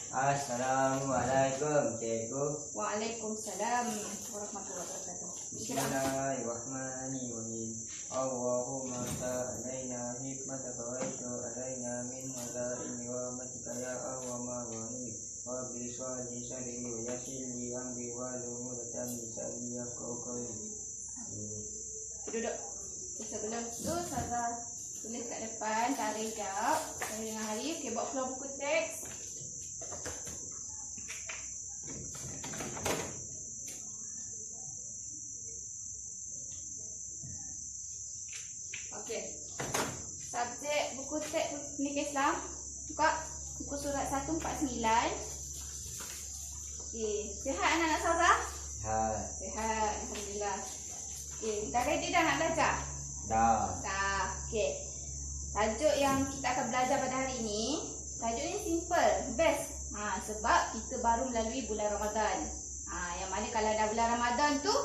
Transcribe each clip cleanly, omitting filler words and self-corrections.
Assalamualaikum cikgu. Waalaikumsalam warahmatullahi wabarakatuh. Bismillahirrahmanirrahim. Allahumma sa'alaina hikmataka wa alaina min hadaini wa matika ya awwama rahim. Wa biswali syari wa yasili amri wa lumudatan lisani yafqahu qawli. Duduk. Sebelum tu Ustazah tulis kat depan tarikh jap. Hari dengan hari. Okey, bawa keluar buku teks. Okey. Subjek buku teks Pendidikan Islam. Buka buku surat 149. Okey, sihat anak-anak Ustazah? Sihat, alhamdulillah. Okey, dah ready dah nak belajar? Dah. Okey. Tajuk yang kita akan belajar pada hari ini, tajuk ni simple, best. Sebab kita baru melalui bulan Ramadan. Yang mana kalau dah bulan Ramadan tu,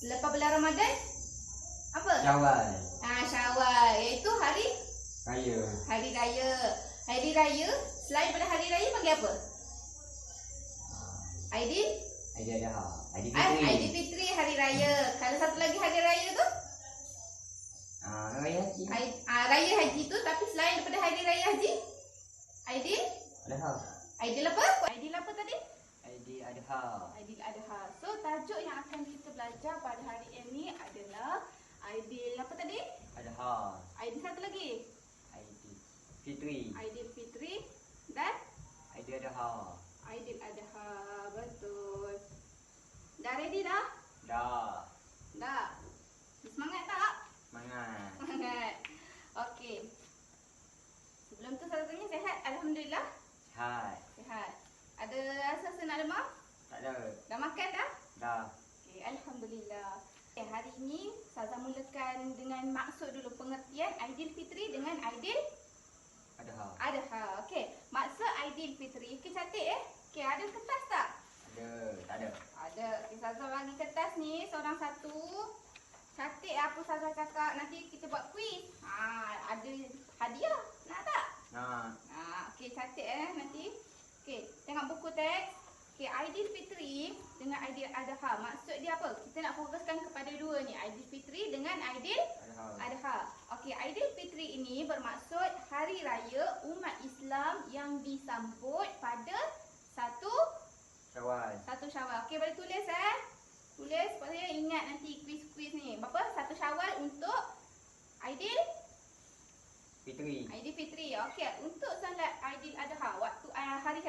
selepas bulan Ramadan apa? Syawal. Syawal, iaitu hari Raya. Hari Raya. Hari Raya, selain pada hari raya panggil apa? Aidilfitri, hari raya. Kalau satu lagi hari raya tu? Raya Haji. Raya Haji tu, tapi selain daripada hari raya Haji, Aidil apa? Aidil apa tadi? Aidil Adha. Aidil Adha. So tajuk yang akan kita belajar pada hari ini adalah Aidil apa tadi? Adha. Aidil satu lagi. Aidil Fitri. Aidil Fitri dan Aidil Adha. Aidil Adha. Betul. Dah ready dah? Dah. Semangat tak? Semangat. Okey. Sebelum tu saya tanya sihat? Alhamdulillah. Sihat. Ada rasa nak demam? Tak ada. Dah makan dah? Dah. Okey, alhamdulillah. Hari ini Ustazah mulakan dengan maksud dulu, pengertian Aidilfitri dengan Aidil Adha. Okey, maksud Aidilfitri. Okey, cantik Okey, ada kertas tak? Tak ada. Ada. Okey, Ustazah bagi kertas ni seorang satu. Cantik apa Ustazah cakap. Nanti kita buat kuis. Ada hadiah. Nak tak? Okey, cantik nanti. Okey, tengok buku teks. Okey, Aidilfitri dengan Aidil Adha. Maksud dia apa? Kita nak fokuskan kepada dua ni. Aidilfitri dengan Aidil Adha. Okey, Aidilfitri ini bermaksud hari raya umat Islam yang disambut pada 1 Syawal. Okey, boleh tulis Tulis supaya ingat nanti kuis-kuis ni. Berapa? 1 Syawal untuk Aidilfitri. Okey, untuk solat Aidil Adha, waktu hari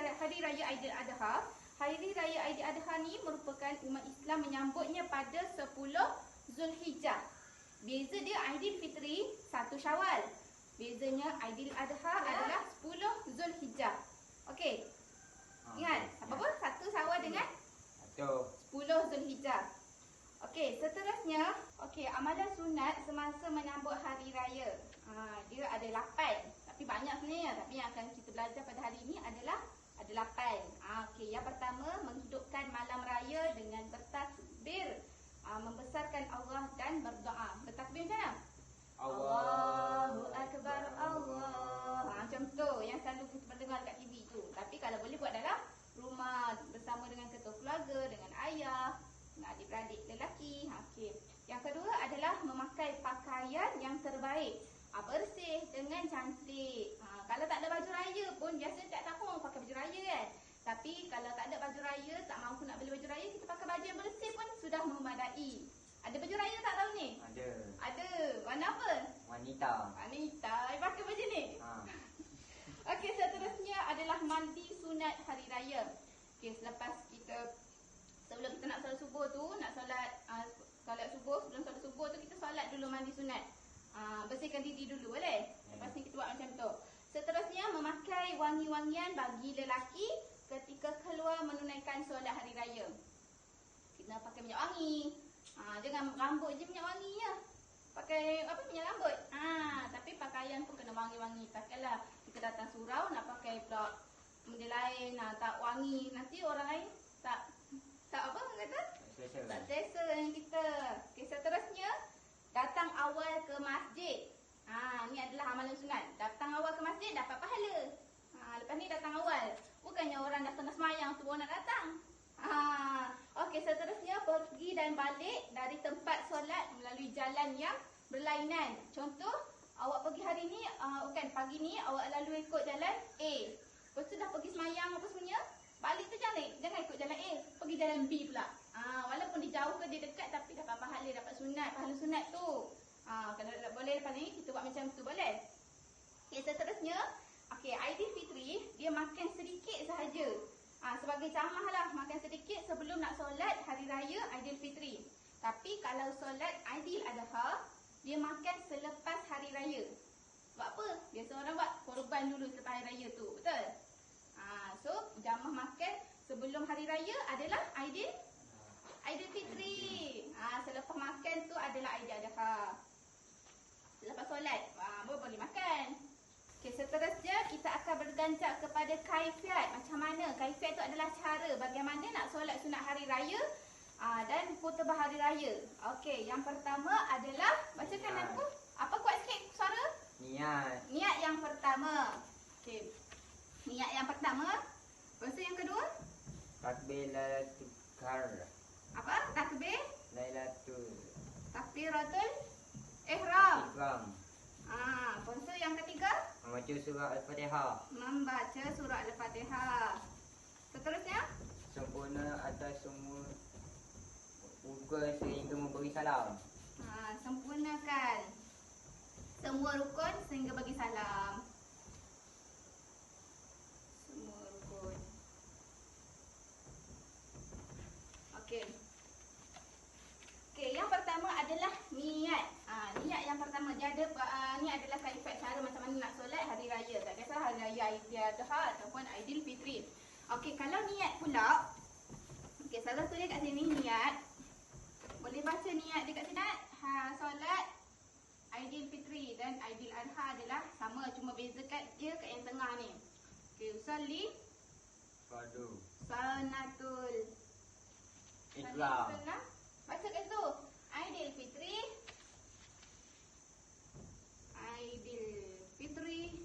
raya Aidil Adha. Hari raya Aidil Adha ni merupakan umat Islam menyambutnya pada 10 Zulhijjah. Beza dia Aidilfitri 1 Syawal. Bezanya Aidil Adha adalah 10 Zulhijjah. Okey. Ingat, apa? 1 Syawal dengan 10 Zulhijjah. Okey, seterusnya, amalan sunat semasa menyambut hari raya. Dia ada 8. Tapi banyak sebenarnya. Tapi yang akan kita belajar pada hari ini adalah ada 8. Okey, yang pertama, menghidupkan malam raya dengan bertakbir, membesarkan Allah dan berdoa. Bertakbir macam mana? Allahu Akbar, Allah. Macam tu yang selalu kita dengar dekat TV tu. Tapi kalau boleh buat dalam rumah bersama dengan ketua keluarga, dengan ayah, dengan adik-beradik lelaki. Okey. Yang kedua adalah memakai pakaian yang terbaik. Bersih dengan cantik. Kalau tak ada baju raya pun, biasanya tak tahu orang pakai baju raya kan. Tapi kalau tak ada baju raya, tak mampu nak beli baju raya, kita pakai baju yang bersih pun sudah memadai. Ada baju raya tak tahun ni? Ada. Warna apa? Wanita. Pakai baju ni? Okey, seterusnya adalah mandi sunat hari raya. Okey, sebelum kita nak solat subuh tu, solat subuh, sebelum solat subuh tu kita solat dulu mandi sunat. Bersihkan diri dulu, boleh? Lepas ni kita buat macam tu. Seterusnya, memakai wangi-wangian bagi lelaki ketika keluar menunaikan solat hari raya. Kita pakai minyak wangi. Jangan rambut je minyak wangi je. Pakai minyak rambut. Tapi pakaian pun kena wangi-wangi. Pakailah kita datang surau nak pakai pula benda lain, tak wangi. Nanti orang lain tak apa kata? Tak selesa dengan kita. Okey, seterusnya datang awal ke masjid. Ni adalah amalan sunat. Datang awal ke masjid dapat pahala. Lepas ni datang awal. Bukannya orang datang pergi dan balik dari tempat solat melalui jalan yang berlainan. Contoh, awak pergi hari ni, pagi ni awak lalu ikut jalan A. Lepas tu dah pergi semayang apa semuanya, balik tu jangan ikut jalan A, pergi jalan B pula. Walaupun dia jauh ke dia dekat, tapi dapat pahala, dapat pahala sunat tu. Kalau tak boleh lepas ni kita buat macam tu boleh. Okay, seterusnya, Aidilfitri dia makan sedikit sahaja. Sebagai camah lah, makan sedikit sebelum nak solat hari raya Aidilfitri. Tapi kalau solat Aidil Adha, dia makan selepas hari raya. Sebab apa? Biasa orang buat korban dulu selepas hari raya tu, betul? So jamah makan sebelum hari raya adalah Aidilfitri. Selepas makan tu adalah Aidil Adha. Selepas solat baru boleh makan. Okay, seterusnya kita akan berganjak kepada kaifiat. Macam mana? Kaifiat itu adalah cara bagaimana nak solat sunat hari raya dan khutbah hari raya. Okey, yang pertama adalah bacakan aku. Apa kuat sikit suara? Niat. Niat yang pertama. Okey. Niat yang pertama. Lepas tu yang kedua? Takbir Lailatul Qadar. Apa? Takbir Lailatul Takbiratul Ihram. Ikram. Lepas tu yang ketiga? Membaca surah Al-Fatihah. Membaca surah Al-Fatihah. Seterusnya? Sempurna atas semua rukun sehingga memberi salam. Sempurnakan semua rukun sehingga bagi salam. Semua rukun. Okey. Okey, yang pertama adalah niat. Niat yang pertama dia ada ni adalah kaifiat cara macam mana nak solat hari raya. Tak kisah hari raya Aidil Adha ataupun Aidilfitri. Okey, kalau niat pula. Okey, salah tulis kat sini niat. Boleh baca niat dekat sini. Solat Aidilfitri dan Aidil Adha adalah sama, cuma beza kat dia kat yang tengah ni. Okey, usalli Fardu. Sanatul Ikram. Baca kat situ. Aidilfitri. Aidilfitri.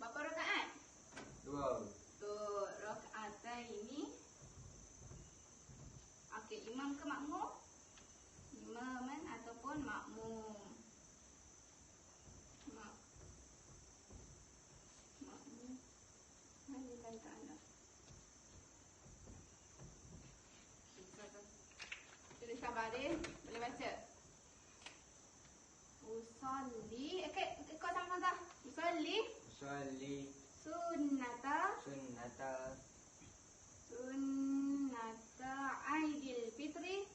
Berapa rakaat? 2. Rakaataini. Okey, imam ke makmum? Imaman ataupun makmum? Makmum. Lillahi ta'ala. Tulis khabarin, boleh baca. Usalli. Okey, kau sama-sama. Usalli sunnata Aidilfitri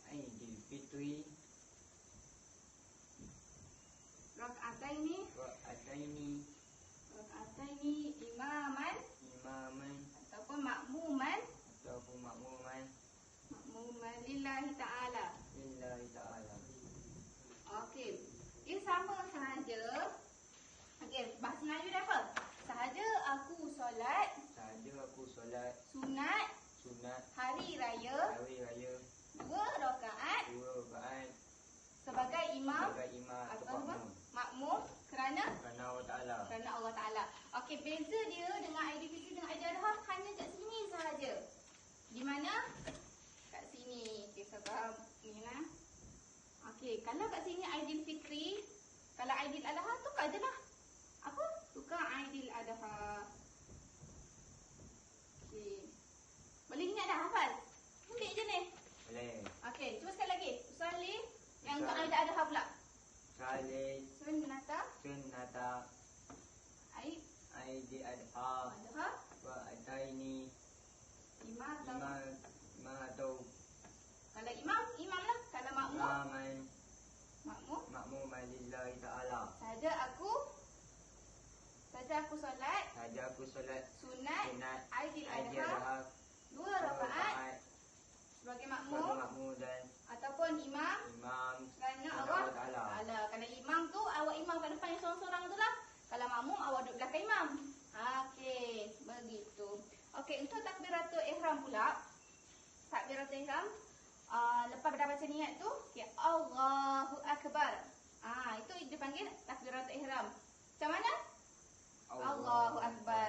Rakaataini imaman ataupun makmuman lillahi ta'ala. Okey. Ia sama sahaja. Okey, bahasa Melayu dah apa? Sahaja aku solat sunat hari raya 2 rakaat sebagai imam atau makmum kerana Allah Ta'ala. Okey, beza dia dengan Aidilfitri dengan Aidil Adha hanya kat sini sahaja. Di mana? Kat sini. Okey, sabar ni lah. Okey, kalau kat sini Aidilfitri, kalau Aidil Adha tukar je lah. Apa? Tukar Aidil Adha. Okey. Boleh ingat dah hafal? Ambil je ni. Boleh. Okey, cuba sekali lagi. Usalli yang untuk Aidil Adha pula. Sunnata Aidil Adha wa ataini imam atau kalau imam lah. Kalau makmum makmum lillahi ta'ala. Saja aku solat sunat Aidil Adha 2 rakaat sebagai makmum dan ataupun imam kerana Allah Ta'ala. Kalau imam tu awak imam kat depan yang seorang-seorang tu lah. Kalau makmum awak duduk belakang imam. Okey, begitu. Okey, untuk takbiratul ihram pula. Takbiratul ihram lepas dah baca niat tu, okey, Allahu Akbar. Itu dipanggil takbiratul ihram. Macam mana? Allahu Akbar.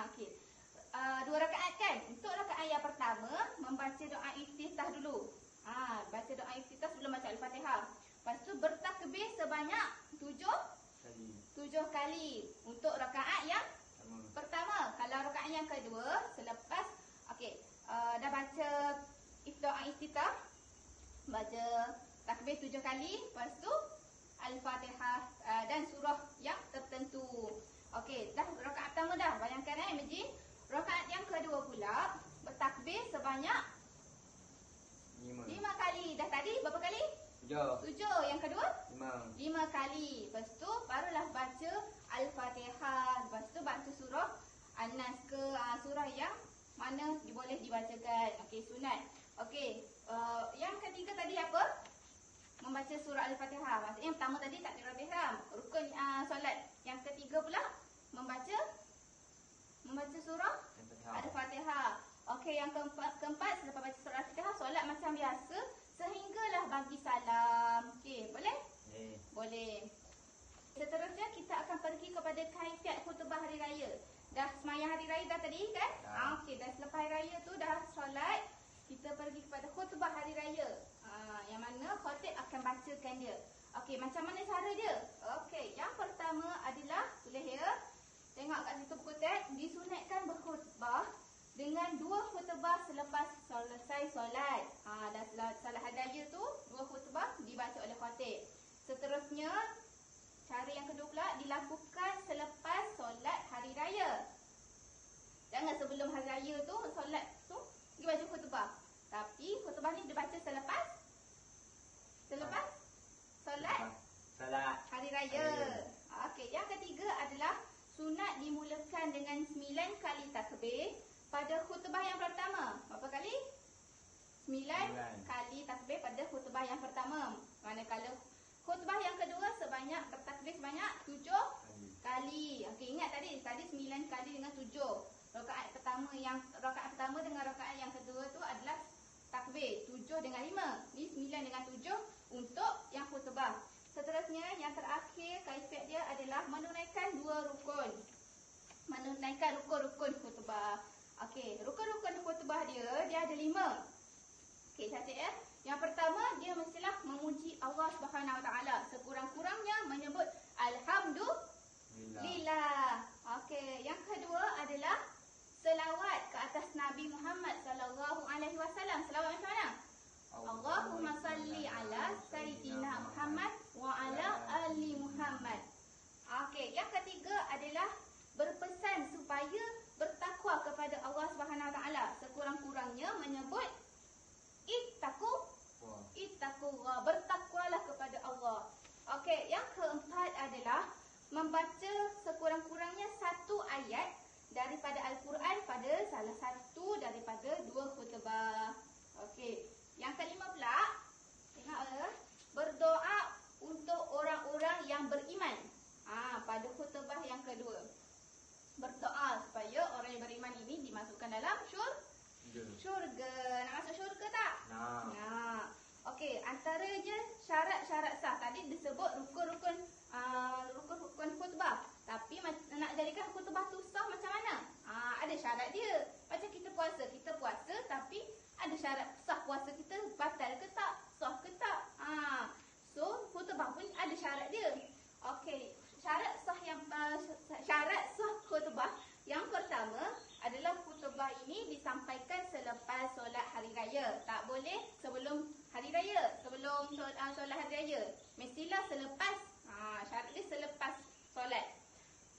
Okey. yang kedua, selepas dah baca doa iftitah, baca takbir 7 kali, lepas tu Al-Fatihah dan surah yang tertentu. Okey, dah rakaat pertama dah. Bayangkan imagine. Rakaat yang kedua pula bertakbir sebanyak 5 kali. Dah tadi berapa kali? 7. Yang kedua? 5 kali. Lepas tu barulah baca Al-Fatihah. Lepas tu baca surah An-Nas ke surah yang mana boleh dibacakan. Okey, sunat. Okey, yang ketiga tadi apa? Membaca surah Al-Fatihah. Maksudnya yang pertama tadi takbiratul ihram, rukun solat. Yang ketiga pula membaca surah Al-Fatihah. Okey, yang keempat selepas baca surah Al-Fatihah, solat macam biasa sehinggalah bagi salam. Okey, boleh? Boleh. Seterusnya kita akan pergi kepada kaifiat khutbah hari raya. Dah semayang hari raya dah tadi kan? Okey, dah selepas hari raya tu dah solat, kita pergi kepada khutbah hari raya. Yang mana khatib akan bacakan dia. Okey, macam mana cara dia? Okey, yang pertama adalah, boleh ya? Tengok kat situ buku teks, disunatkan berkhutbah dengan 2 khutbah selepas selesai solat. Dah solat hari raya tu, 2 khutbah dibaca oleh khatib. Seterusnya, cara yang kedua pula dilakukan selepas solat hari raya. Jangan sebelum hari raya tu, solat tu, dibaca khutbah. Tapi khutbah ni dibaca selepas solat hari raya. Okey, yang ketiga adalah sunat dimulakan dengan 9 kali takbir pada khutbah yang pertama. Berapa kali? 9 kali takbir pada khutbah yang pertama. Manakala khutbah yang kedua bertakbir sebanyak 7 kali. Okey, ingat tadi 9 kali dengan 7. Rakaat pertama dengan rakaat yang kedua tu adalah takbir 7 dengan 5. Ni 9 dengan 7 untuk yang khutbah. Seterusnya yang terakhir kaifiat dia adalah menunaikan 2 rukun. Menunaikan rukun-rukun khutbah. Okey, rukun-rukun khutbah dia ada 5. Okey, catat ya. Yang pertama, dia mestilah memuji Allah Subhanahu Wa Taala. Sekurang-kurangnya menyebut alhamdulillah. Okey, yang kedua adalah selawat ke atas Nabi Muhammad sallallahu alaihi wasallam. Selawat macam mana? Allahumma salli ala sayyidina Muhammad wa ala ali Muhammad. Okey, yang ketiga adalah berpesan supaya bertakwa kepada Allah Subhanahu Wa Taala. Sekurang-kurangnya menyebut ittaqullah, bertakwalah kepada Allah. Okey, yang keempat adalah membaca sekurang-kurangnya 1 ayat daripada Al-Quran pada salah satu daripada 2 khutbah. Okey, yang kelima pula, tengok berdoa untuk orang-orang yang beriman. Pada khutbah yang kedua, berdoa supaya orang yang beriman ini dimasukkan dalam syurga. Nak masuk syurga tak? Nak. Okey, antaranya syarat-syarat sah. Tadi disebut rukun-rukun khutbah. Tapi nak jadikan khutbah tu sah macam mana? Ada syarat dia. Macam kita puasa tapi ada syarat sah puasa kita batal ke tak, sah ke tak. So khutbah pun ada syarat dia. Okey, syarat sah khutbah yang pertama adalah khutbah ini disampaikan selepas solat hari raya. Tak boleh sebelum hari raya, sebelum solat hari raya. Mestilah selepas. Syarat dia selepas solat.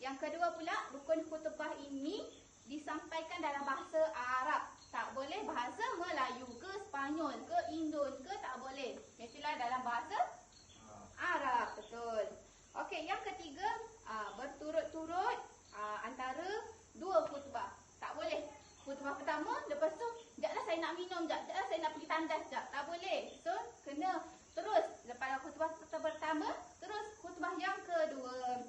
Yang kedua pula, rukun khutbah ini disampaikan dalam bahasa Arab. Tak boleh bahasa Melayu ke, Sepanyol ke, Indon ke, tak boleh. Mestilah dalam bahasa Arab, betul. Okey, yang ketiga, berturut-turut antara 2 khutbah. Tak boleh. Khutbah pertama, lepas tu, sekejaplah saya nak minum, sekejaplah saya nak pergi tandas sekejap. Tak boleh. So, kena terus. Lepas khutbah pertama, terus khutbah yang kedua.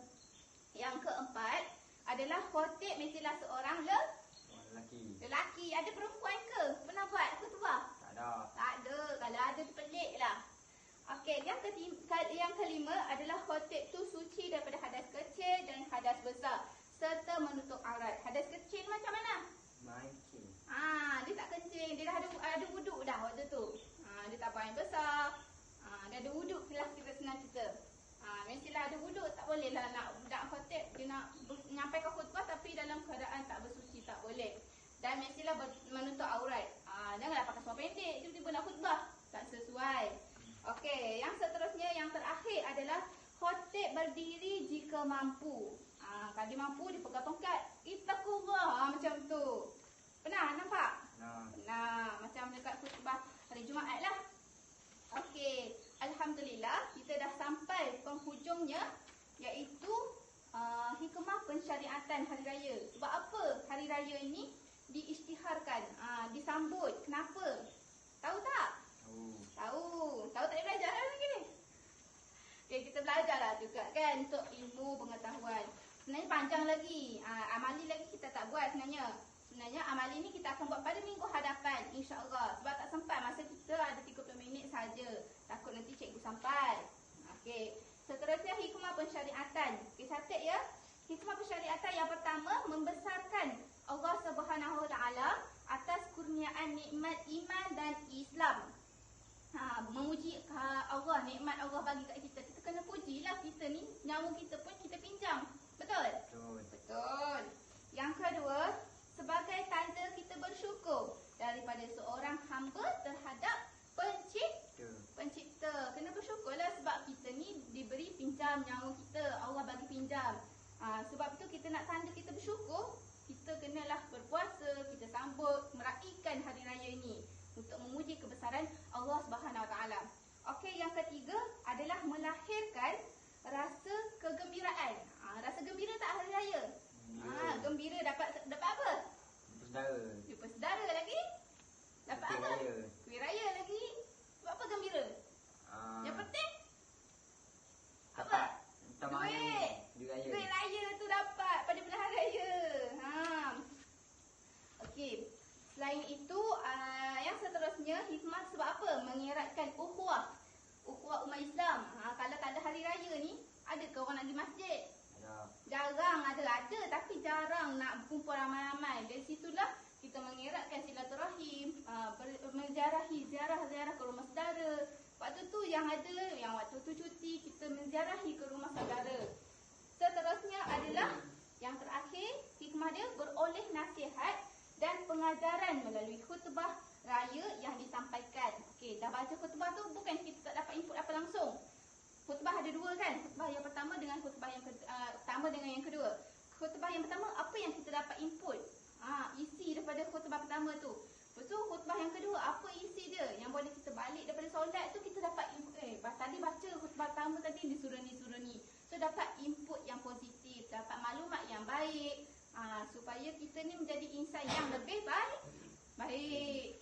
Yang keempat adalah khatib mestilah seorang lelaki. Ada perempuan ke? Pernah buat khutbah? Tak ada. Kalau ada tu pelik lah. Okey, yang kelima adalah khatib tu suci daripada hadas kecil dan hadas besar serta menutup aurat. Hadas kecil macam mana? Mancing. Dia tak kencing, dia dah ada wuduk dah waktu tu. Dia tak buang air besar. Dia ada wuduk lah, kita senang cerita. Mestilah ada wuduk, tak boleh lah nak khatib dia nak menyampaikan khutbah tapi dalam keadaan tak bersuci, tak boleh. boleh. Dan mestilah menutup aurat. Janganlah pakai seluar pendek tiba-tiba nak khutbah, tak sesuai. Okey, yang seterusnya yang terakhir adalah khotib berdiri jika mampu. Kalau dia mampu dia pegang tongkat, ittaqullah, macam tu. Pernah nampak? Pernah, macam dekat khutbah hari Jumaat lah. Okey, alhamdulillah kita dah sampai penghujungnya, iaitu hikmah pensyariatan hari raya. Sebab apa hari raya ini diisytiharkan, disambut? Kenapa? Tahu tak? Tahu. Tahu tak, dia belajar lah lagi ni. Okay, kita belajar lah juga kan untuk ilmu pengetahuan. Sebenarnya panjang lagi. Amali lagi kita tak buat sebenarnya. Sebenarnya amali ni kita akan buat pada minggu hadapan, insya-Allah. Sebab tak sempat, masa kita ada 30 minit saja. Takut nanti cikgu sampai. Okey. Seterusnya hikmah pensyariatan. Okey, catat ya. Hikmah pensyariatan yang pertama, membesarkan Allah Subhanahu Wa Taala atas kurniaan nikmat iman dan Islam. Memuji Allah, nikmat Allah bagi kat kita. Kita kena pujilah, kita ni nyawa kita pun kita pinjam. Betul? Betul. Yang kedua, sebagai tanda kita bersyukur daripada seorang hamba terhadap pencipta. Kena bersyukurlah sebab kita ni diberi pinjam nyawa kita. Allah bagi pinjam. Sebab itu kita nak tanda kita bersyukur, kita kenalah berpuasa, kita sambut, meraihkan hari raya ini untuk memuji kebesaran Allah Subhanahu Wa Taala. Okey, yang ketiga adalah melahirkan rasa kegembiraan. Rasa gembira tak hari raya? Gembira dapat apa? Jumpa saudara lagi. Dapat apa? Kuih raya lagi. Sebab apa gembira? Yang penting apa? Duit raya tu dapat pada bulan hari raya. Okey. Selain itu, yang seterusnya hikmah sebab apa? Mengeratkan ukhuwah umat Islam. Kalau tak ada hari raya ni, ada ke orang nak pergi masjid? Jarang ada, tapi jarang nak berkumpul ramai-ramai. Dari situlah kita mengeratkan silaturahim, ziarah ke rumah saudara. Waktu tu yang waktu tu cuti, kita menziarahi ke rumah saudara. Seterusnya adalah yang terakhir, hikmah dia beroleh nasihat dan pengajaran melalui khutbah raya yang disampaikan. Okey, dah baca khutbah tu bukan kita tak dapat input apa langsung. Khutbah ada dua kan? Khutbah yang pertama dengan khutbah yang kedua. Khutbah yang pertama, apa yang kita dapat input? Isi daripada khutbah pertama tu. Lepas tu khutbah yang kedua, apa isi dia? Yang boleh kita balik daripada solat tu, kita dapat input. Tadi baca khutbah pertama tadi disurah ni. So dapat input yang positif, dapat maklumat yang baik. Supaya kita ni menjadi insan yang lebih baik.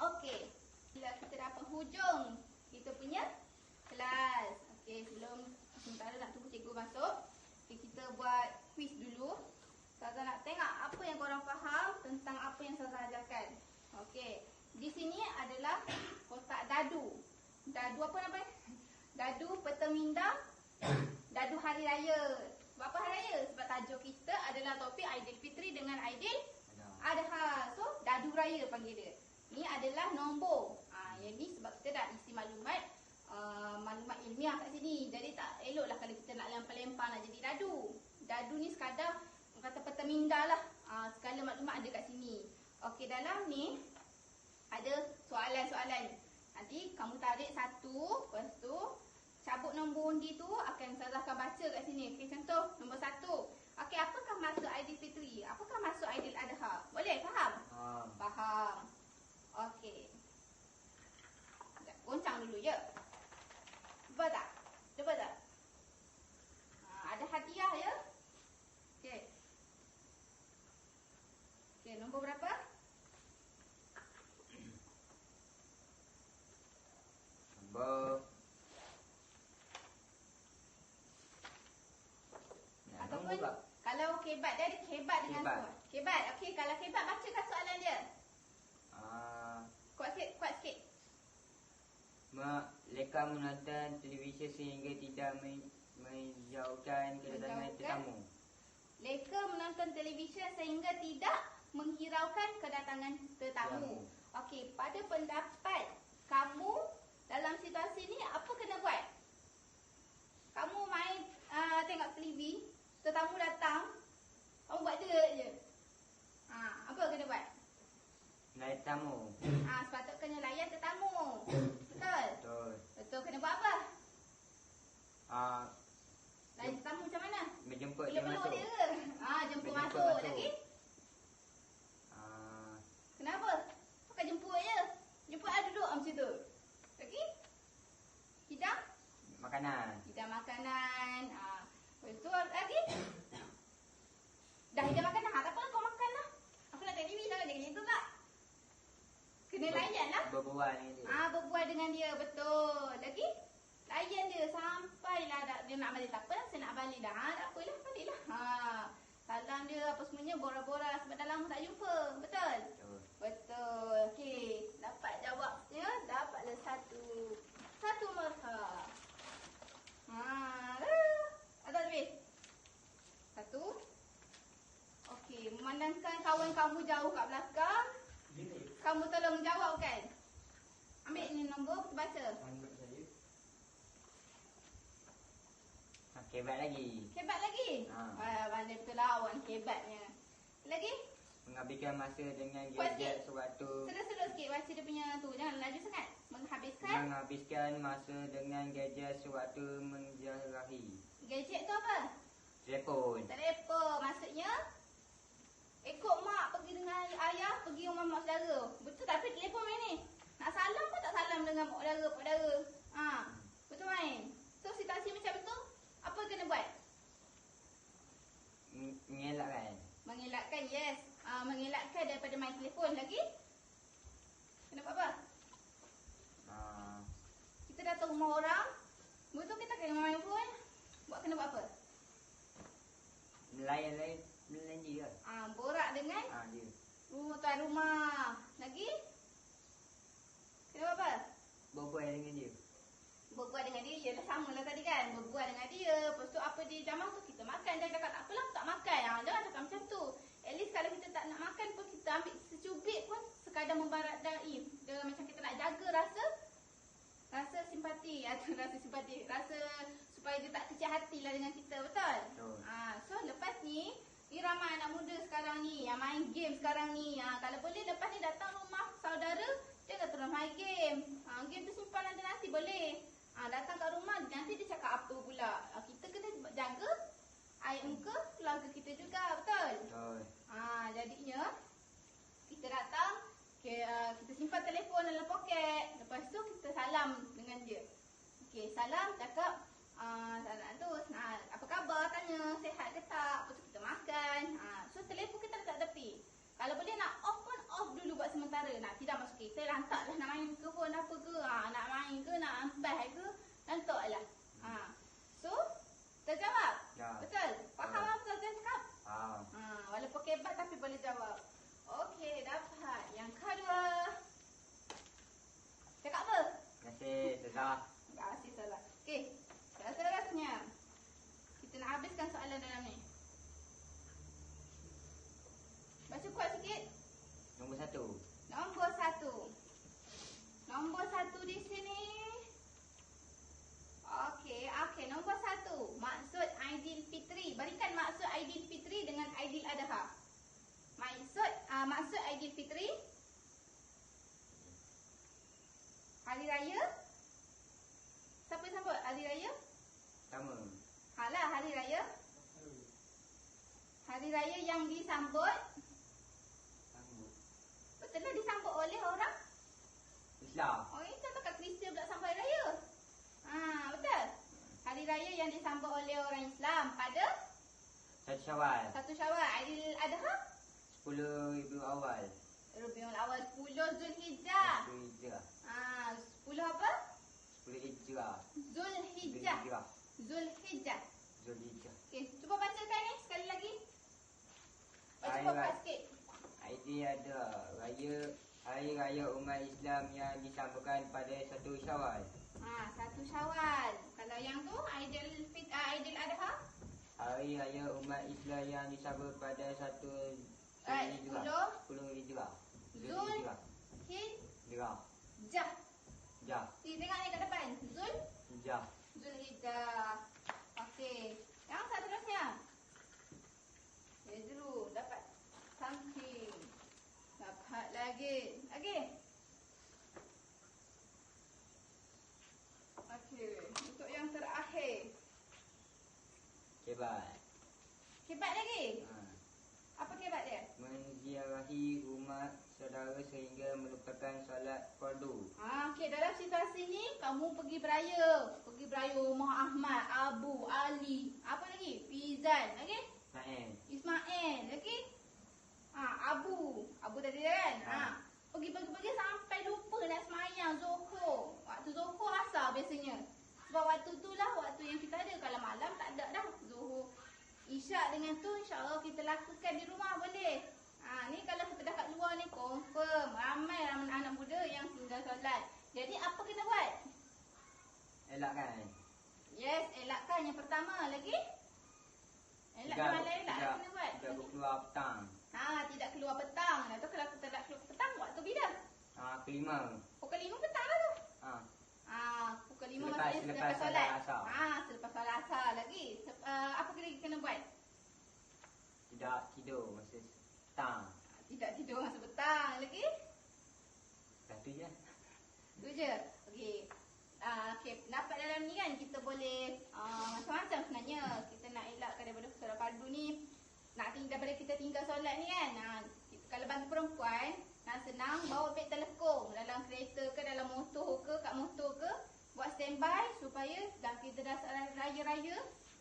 Okey. Bila kita dah penghujung kita punya kelas. Okey, sementara nak tunggu cikgu masuk, kita buat quiz dulu. Ustazah nak tengok apa yang korang faham tentang apa yang Ustazah ajarkan. Okey. Di sini adalah kotak dadu. Dadu apa namanya? Dadu peta minda. Dadu hari raya. Sebab apa hari raya? Sebab tajuk kita adalah topik Aidilfitri dengan Adha. So, dadu raya panggil dia. Ni adalah nombor. Yang ni sebab kita dah isi maklumat ilmiah kat sini. Jadi tak eloklah kalau kita nak lempar-lempar nak jadi dadu. Dadu ni sekadar kata peta minda lah. Segala maklumat ada kat sini. Okey, dalam ni ada soalan-soalan. Nanti kamu tarik satu, lepas tu cabut nombor undi tu akan Ustazah akan baca kat sini. Okey, contoh nombor 1. Okey, apakah maksud Aidilfitri? Apakah maksud Aidil Adha? Boleh faham? Faham. Okey. Goncang dulu ya. Cuba tak? Ada hadiah ya? Okey. Okey, nombor berapa? Nombor ataupun kalau kebat dia ada kebat dengan soalan. Kebat. Okey, kalau kebat bacakan soalan dia. Kuat sikit. Mereka menonton televisyen sehingga tidak menghiraukan kedatangan tetamu. Mereka menonton televisyen sehingga tidak menghiraukan kedatangan tetamu. Okey, pada pendapat kamu dalam situasi ni apa kena buat? Kamu main tengok TV, tetamu datang, kamu buat dia je. Tetamu. Sepatutnya layan tetamu. Betul? Betul. Betul, kena buat apa? Ah, Layan tetamu macam mana? menjemput dia Peluk-peluk masuk. dia ke? Jemput Menjemput masuk. masuk. Lagi? Ah, Kenapa? Bukan jemput je. Jemput duduk macam tu. Lagi? Hidang? makanan. Hidang makanan. Lepas tu lagi? Dah hidang makanan. Tak apa, kau makan lah. Aku nak tengok TV lah. Jangan gitu tak? Kena layan lah. Berbual dengan dia. Berbual dengan dia. Betul. Lagi? Layan dia sampailah dia nak balik. Tak apa lah, saya nak balik dah. Tak apalah, balik lah. Salam dia apa semuanya, borak-borak sebab dah lama tak jumpa. Betul? Betul. Betul. Okey, dapat jawabnya. Dapatlah satu markah. Ada lebih? Satu. Okey, memandangkan kawan kamu jauh kat belakang, kamu tolong jawab kan? Ambil ni nombor, kita baca. Kebat lagi. Kebat lagi? Pandai betul lah awak ni kebatnya. Lagi? Menghabiskan masa dengan Kuat gadget sikit. sewaktu. Sedut-sedut sikit baca dia punya tu. Jangan laju sangat. Menghabiskan masa dengan gadget sewaktu menjarahi. Gadget tu apa? Telefon. Telefon. Maksudnya ikut mak pergi dengan ayah, pergi rumah mak saudara. Betul tak? Tapi telefon main ni. Nak salam pun tak salam dengan mak saudara. Betul main. So situasi macam tu, apa kena buat? Mengelakkan. Mengelakkan, yes. Mengelakkan daripada main telefon lagi. Kena buat apa? Kita datang rumah orang, betul kita kena main phone. Kena buat apa? Melayan dia. Borak dengan Dia. tuan rumah. Lagi? Kena buat apa? Berbual dengan dia. Berbual dengan dia, ialah sama lah tadi kan. Berbual dengan dia. Lepas tu apa dia jamah tu kita makan. Jangan cakap tak apalah, tak makan. Jangan cakap macam tu. At least kalau kita tak nak makan pun kita ambil secubit pun sekadar membaradai. Dia macam kita nak jaga rasa simpati. Rasa simpati. Rasa supaya dia tak kecil hati lah dengan kita. Betul? Betul. So lepas ni ramai anak muda sekarang ni yang main game sekarang ni. Kalau boleh lepas ni datang rumah saudara, jangan terus main game. Game tu simpan nanti boleh. Datang kat rumah nanti dia cakap apa pula. Kita kena jaga air muka keluarga kita juga. Betul? Betul. Jadinya kita datang, kita simpan telefon dalam poket. Lepas tu kita salam dengan dia. Okey, salam, cakap salam tu, apa khabar, tanya sihat ke tak. Lepas tu kita makan. So telefon kita letak tepi. Kalau boleh nak off pun off dulu buat sementara. Nak tidak masuk kita lantak lah nak main ke pun apa ke. Nak main ke, nak ampas ke, lantak lah. So, terjawab? Ya. Betul? Faham apa saya cakap? Faham. Walaupun kebat tapi boleh jawab. Okey, dapat. Yang kedua. Cakap apa? Terima kasih. Salah. Terima kasih salah. Okey, rasa-rasanya kita nak habiskan soalan dalam ni. Baca kuat sikit. Nombor 1. Nombor 1. Nombor 1 di sini. Okey, nombor 1. Maksud Aidilfitri. Berikan maksud Aidilfitri dengan Aidiladha. Maksud Aidilfitri. Hari Raya. Siapa yang sambut Hari Raya? Sama. Hari Raya. Hari Raya yang disambut. Betul lah, disambut oleh orang Islam. Islam. Tak kat Kristian pula sambut Hari Raya. Betul. Hari Raya yang disambut oleh orang Islam pada 1 Syawal. 1 Syawal. Aidiladha 10 Rabiul Awal. Rabiul Awal. 10 Zulhijjah. 10 Hijrah. 10 apa? 10 Hijrah. Zulhijjah. Hijrah. Zulhijjah. Zulhijjah. Okey, cuba bacakan ni sekali lagi. Baca Hari kuat Raya. sikit. Hari Raya Umat Islam yang disambutkan pada 1 Syawal. 1 Syawal. Kalau yang tu Aidiladha? Hari Raya Umat Islam yang disambut pada 1 10 Hijrah. Zulhijjah. Hijrah. Jah. Tengok ni kat depan. Jah. Zulhijjah. Okey. Yang seterusnya. Dulu dapat something. Dapat lagi. kebat lagi. Ha. Apa kebat dia? Menziarahi rumah saudara sehingga melupakan solat fardu. Okey, dalam situasi ni kamu pergi beraya rumah Ahmad, Abu, Ali, apa lagi? Fizan, okey? Ismail, okey? Abu tadi kan? Pergi sampai lupa nak semayang Zuhur. Waktu Zuhur asar biasanya. Sebab waktu tu lah waktu yang kita ada. Kalau malam tak ada dah. Zuhur, Isyak dengan tu insya-Allah kita lakukan di rumah boleh. Ni kalau kita dah kat luar ni confirm ramai anak muda yang tinggal solat. Jadi apa kena buat? Elakkan. Yes, elakkan yang pertama lagi. Elak kena buat. Tidak keluar petang. Tidak keluar petang. Atau kalau kita tak keluar petang waktu bila? Kelima. Pukul 5 petang lah tu. Pukul 5 maksudnya selepas solat. Selepas solat asar lagi. Apa lagi kena buat? Tidak tidur masa petang. Tidak tidur masa petang lagi. Satu je. Itu je. Okey. Okay, dapat dalam ni kan kita boleh macam-macam sebenarnya. Kita nak elakkan daripada solat fardu ni. Daripada kita tinggal solat ni kan. Kalau bagi perempuan nak senang, bawa beg telekong dalam kereta ke, dalam motor ke, kat motor ke. Buat standby supaya dah kita dah raya-raya.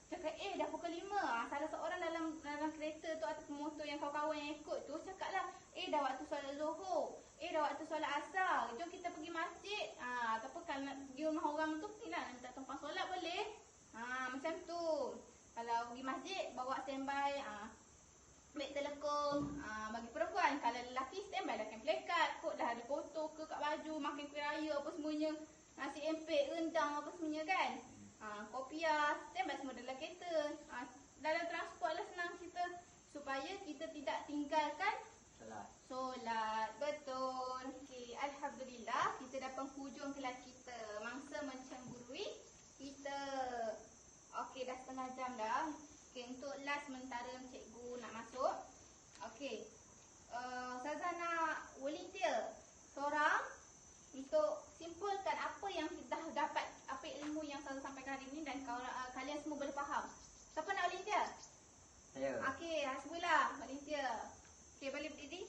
Cakap dah pukul 5. Salah seorang dalam kereta tu ataupun motor yang kawan-kawan yang ikut tu cakaplah, dah waktu solat Zuhur, dah waktu solat asar, jom kita pergi masjid. Ataupun kalau nak pergi rumah orang tu, pergilah nak minta tumpang solat boleh. Macam tu. Kalau pergi masjid, bawa standby beg telekong. Bagi perempuan, kalau lelaki standby dah plekat, kot dah ada foto ke kat baju, makan kuih raya apa semuanya, nasi empek, rendang apa semuanya kan. Kopiah, standby semua dalam kereta. Dalam transport lah senang kita, supaya kita tidak tinggalkan solat. Betul. Okay, Alhamdulillah kita dah penghujung kelas kita. Mangsa mencemburui kita. Okey, dah setengah jam dah. Okey, untuk last sementara cikgu nak masuk. Okey, Ustazah nak volunteer seorang untuk simpulkan apa yang kita dah dapat, apa ilmu yang Ustazah sampaikan hari ini dan kalian semua boleh faham. Siapa nak volunteer? Saya. Okey, Hasbullah volunteer. Okey, boleh berdiri.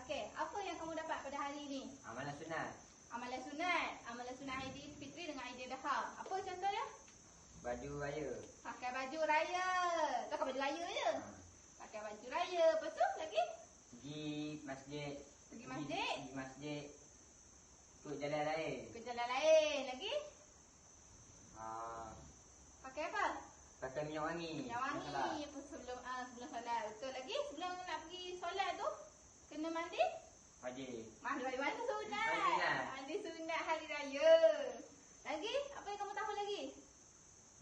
Okey, apa yang kamu dapat pada hari ini? Amalan sunat. Amalan sunat Aidilfitri dengan Aidiladha. Apa contohnya? Baju raya. Pakai baju raya. Tak pakai baju raya je. Pakai baju raya. Lepas tu lagi? Pergi masjid. Pergi masjid. Pergi masjid. Ikut jalan lain. Ikut jalan lain. Lagi? Pakai apa? Pakai minyak wangi. Minyak wangi. Sebelum solat. Betul lagi? Sebelum nak pergi solat tu, kena mandi? Wajib. Mandi mana sunat? Mandi sunat hari raya. Lagi? Apa yang kamu tahu lagi?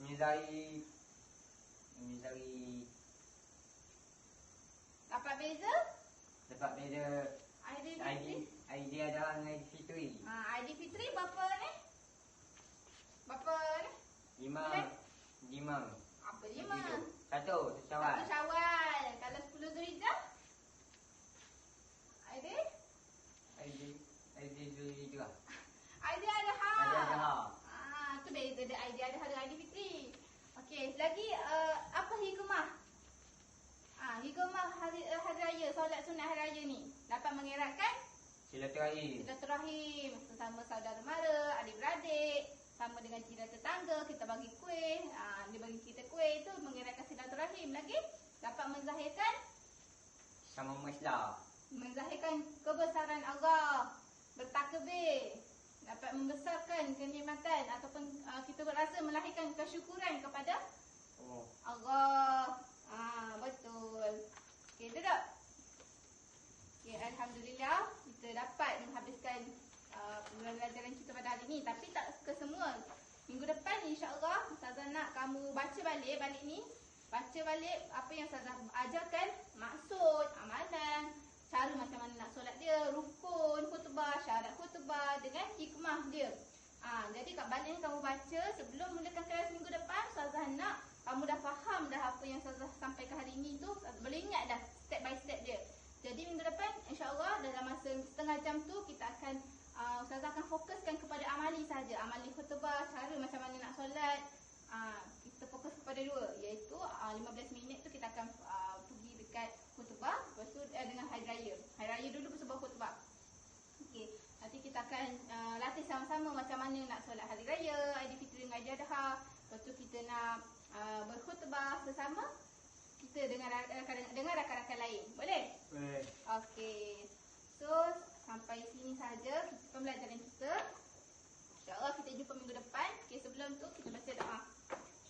Menyedari Dapat beza? dapat beza Aidilfitri. Aidiladha dengan Aidilfitri. Aidilfitri berapa ni? Berapa ni? 5. Apa 5? Satu Syawal. 1 Syawal. Kalau 10 Zulhijjah? Aidiladha. Aidiladha. Tu beza dia Aidiladha dengan Aidilfitri. Okey, lagi apa hikmah? Hikmah hari raya, solat sunat hari raya ni dapat mengeratkan silaturahim sesama saudara mara, adik-beradik, sama dengan jiran tetangga, kita bagi kuih, dia bagi kita kuih, tu mengeratkan silaturahim. Lagi dapat menzahirkan sama Islam. Menzahirkan kebesaran Allah, bertakbir, dapat membesarkan kenikmatan ataupun kita berasa melahirkan kesyukuran kepada Allah. Betul. Okey, duduk. Okey, Alhamdulillah kita dapat menghabiskan pembelajaran kita pada hari ini. Tapi tak ke semua. Minggu depan insya-Allah Ustazah nak kamu baca balik ni. Baca balik apa yang Ustazah ajarkan, maksud, amalan, cara macam mana nak solat dia, rukun khutbah, syarat khutbah dengan hikmah dia. Jadi kat balik ni kamu baca sebelum mulakan kelas minggu depan. Ustazah nak kamu dah faham dah apa yang Ustazah sampaikan hari ni tu, boleh ingat dah step by step dia. Jadi minggu depan insya-Allah dalam masa setengah jam tu kita akan Ustazah akan fokuskan kepada amali saja, amali khutbah, cara macam mana nak solat. Kita fokus kepada dua, iaitu 15 minit tu kita kita akan pergi dekat khutbah. Lepas tu dengan hari raya. Hari raya dulu lepas tu baru khutbah. Okey. Nanti kita akan latih sama-sama macam mana nak solat hari raya, Aidilfitri dengan Aidiladha. Lepas tu kita nak berkhutbah sesama kita dengan rakan-rakan lain. Boleh? Boleh. Okey. So, sampai sini saja pembelajaran kita. InsyaAllah kita jumpa minggu depan. Okey, sebelum tu kita baca doa.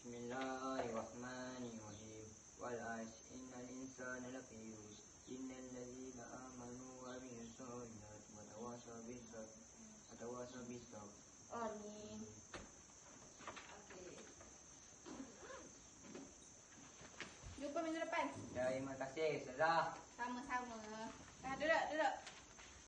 Bismillahirrahmanirrahim. Wal 'asr innal insana lafi khusr. Innal ladzina amanu wa 'amilus solihati wa tawassaw bis sabr wa tawassaw bis sabr. Amin. Okey. Jumpa minggu depan. Terima kasih, Ustazah. Sama-sama. Duduk.